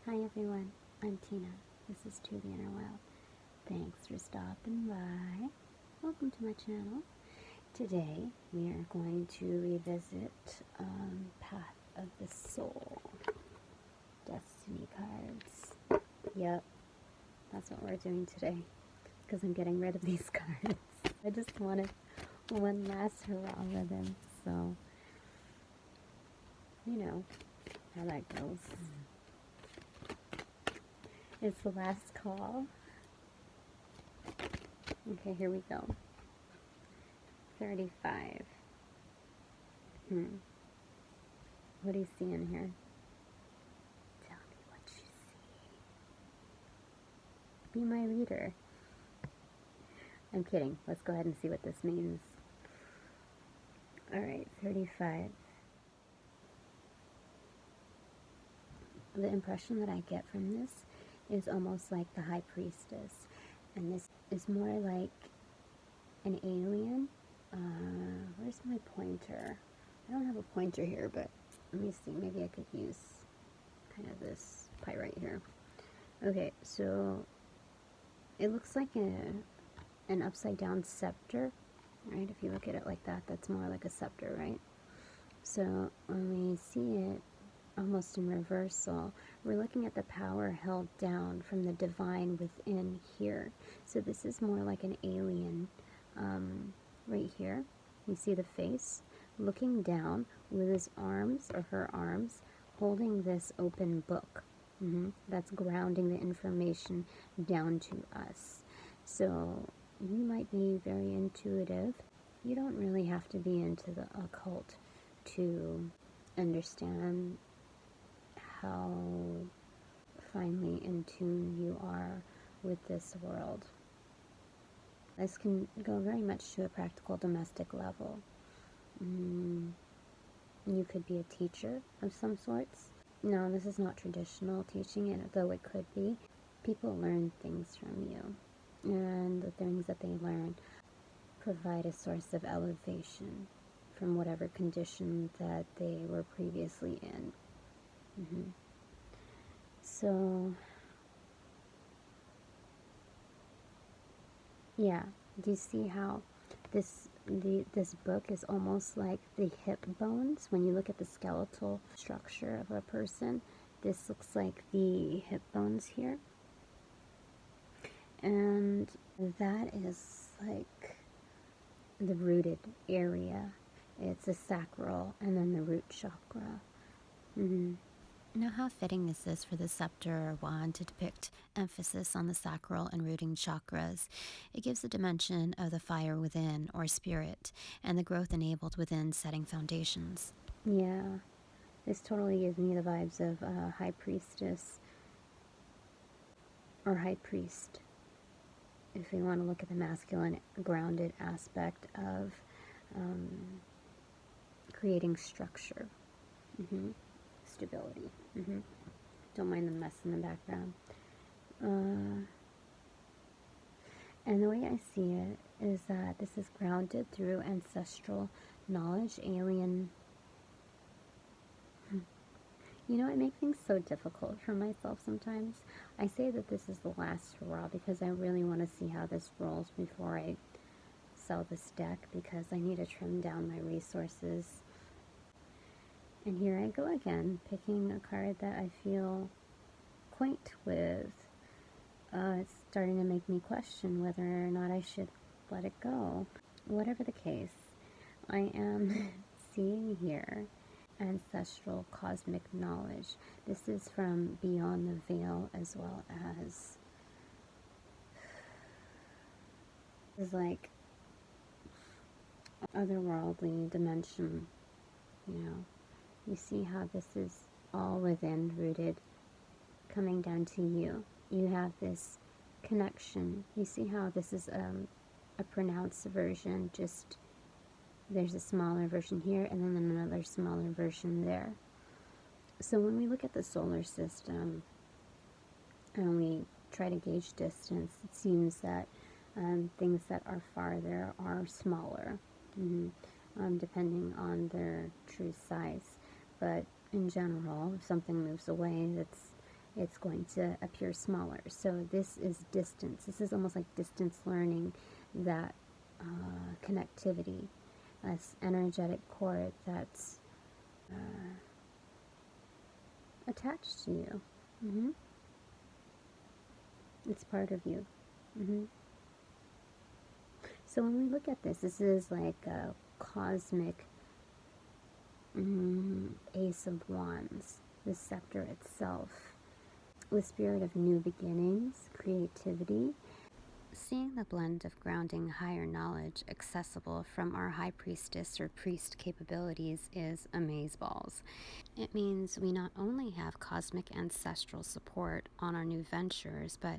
Hi everyone, I'm Tina. This is To the Inner Well. Thanks for stopping by. Welcome to my channel. Today we are going to revisit Path of the Soul Destiny cards. Yep, that's what we're doing today because I'm getting rid of these cards. I just wanted one last hurrah with them, so you know how that goes. It's the last call. Okay, here we go. 35. What do you see in here? Tell me what you see. Be my reader. I'm kidding. Let's go ahead and see what this means. Alright, 35. The impression that I get from this is almost like the High Priestess. And this is more like an alien. Where's my pointer? I don't have a pointer here, but let me see. Maybe I could use kind of this pie right here. Okay, so it looks like an upside down scepter, right? If you look at it like that, that's more like a scepter, right? So when we see it almost in reversal, we're looking at the power held down from the divine within here. So this is more like an alien right here. You see the face looking down with his arms or her arms holding this open book. That's grounding the information down to us. So you might be very intuitive. You don't really have to be into the occult to understand how finely in tune you are with this world. This can go very much to a practical domestic level. You could be a teacher of some sorts. No, this is not traditional teaching, though it could be. People learn things from you, and the things that they learn provide a source of elevation from whatever condition that they were previously in. So, yeah, do you see how this book is almost like the hip bones? When you look at the skeletal structure of a person, this looks like the hip bones here. And that is like the rooted area. It's the sacral and then the root chakra. Now, how fitting is this for the scepter or wand to depict emphasis on the sacral and rooting chakras? It gives a dimension of the fire within, or spirit, and the growth enabled within setting foundations. Yeah, this totally gives me the vibes of High Priestess or High Priest, if we want to look at the masculine grounded aspect of creating structure. Stability. Don't mind the mess in the background. And the way I see it is that this is grounded through ancestral knowledge, alien. You know, I make things so difficult for myself sometimes. I say that this is the last hurrah because I really want to see how this rolls before I sell this deck, because I need to trim down my resources. And here I go again, picking a card that I feel quaint with. It's starting to make me question whether or not I should let it go. Whatever the case, I am seeing here ancestral cosmic knowledge. This is from beyond the veil, as well as is like otherworldly dimension, you know. You see how this is all within, rooted, coming down to you. You have this connection. You see how this is a pronounced version, just there's a smaller version here and then another smaller version there. So when we look at the solar system and we try to gauge distance, it seems that things that are farther are smaller, depending on their true size. But in general, if something moves away, that's it's going to appear smaller. So this is distance. This is almost like distance learning, that connectivity, this energetic cord that's attached to you. It's part of you. So when we look at this, this is like a cosmic Ace of Wands, the scepter itself, the spirit of new beginnings, creativity. Seeing the blend of grounding higher knowledge accessible from our high priestess or priest capabilities is amazeballs. It means we not only have cosmic ancestral support on our new ventures, but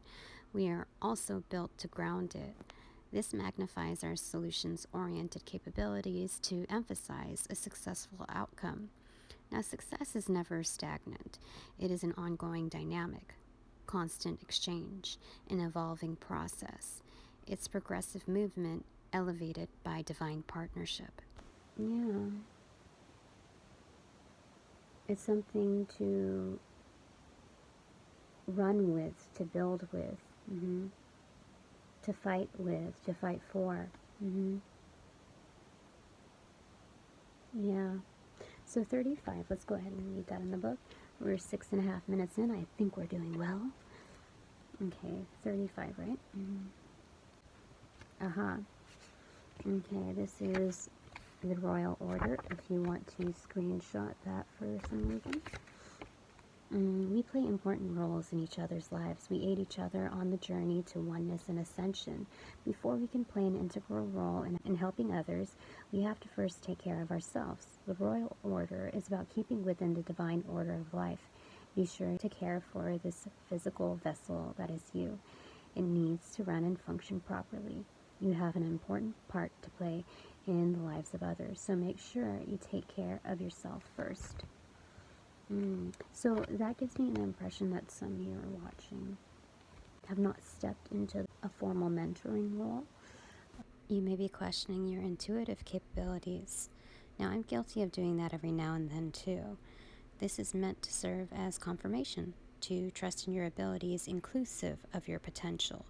we are also built to ground it. This magnifies our solutions-oriented capabilities to emphasize a successful outcome. Now, success is never stagnant. It is an ongoing dynamic, constant exchange, an evolving process. It's progressive movement elevated by divine partnership. Yeah. It's something to run with, to build with, to fight with, to fight for. Yeah. So 35, let's go ahead and read that in the book. We're 6.5 minutes in. I think we're doing well. Okay, 35, right? Okay, this is the royal order, if you want to screenshot that for some reason. We play important roles in each other's lives. We aid each other on the journey to oneness and ascension. Before we can play an integral role in helping others, we have to first take care of ourselves. The royal order is about keeping within the divine order of life. Be sure to care for this physical vessel that is you. It needs to run and function properly. You have an important part to play in the lives of others, so make sure you take care of yourself first. So that gives me an impression that some of you are watching have not stepped into a formal mentoring role. You may be questioning your intuitive capabilities. Now, I'm guilty of doing that every now and then too. This is meant to serve as confirmation, to trust in your abilities inclusive of your potential.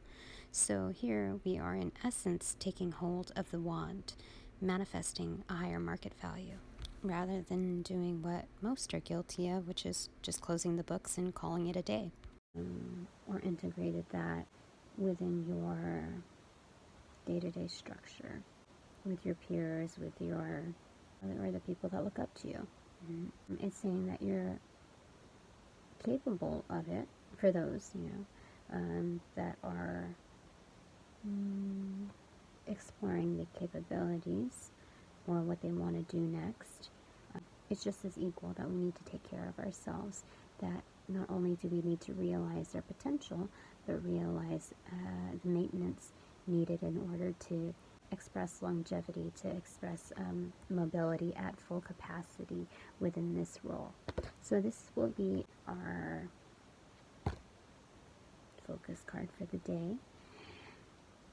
So here we are in essence taking hold of the wand, manifesting a higher market value, rather than doing what most are guilty of, which is just closing the books and calling it a day. Or integrated that within your day-to-day structure, with your peers, with your, or the people that look up to you. It's saying that you're capable of it for those, that are exploring the capabilities or what they want to do next. It's just as equal that we need to take care of ourselves, that not only do we need to realize our potential, but realize the maintenance needed in order to express longevity, to express mobility at full capacity within this role. So this will be our focus card for the day.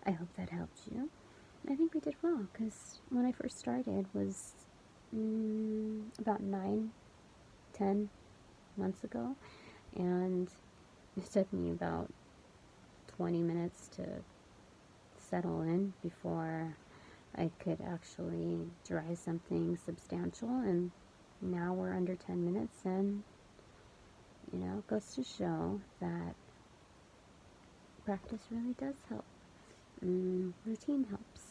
I hope that helped you. I think we did well, because when I first started was about 9-10 months ago, and it took me about 20 minutes to settle in before I could actually derive something substantial, and now we're under 10 minutes, and it goes to show that practice really does help. Routine helps.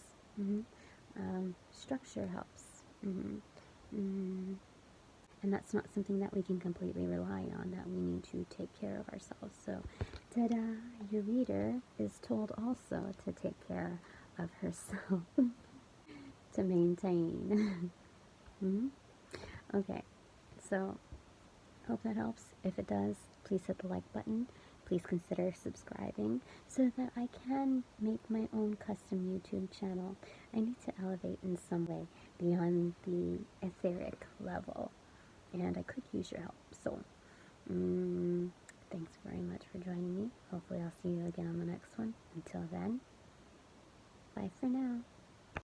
Structure helps. And that's not something that we can completely rely on, that we need to take care of ourselves. So, ta-da! Your reader is told also to take care of herself, to maintain. Okay, so hope that helps. If it does, please hit the like button. Please consider subscribing so that I can make my own custom YouTube channel. I need to elevate in some way beyond the etheric level, and I could use your help. So, thanks very much for joining me. Hopefully I'll see you again on the next one. Until then, bye for now.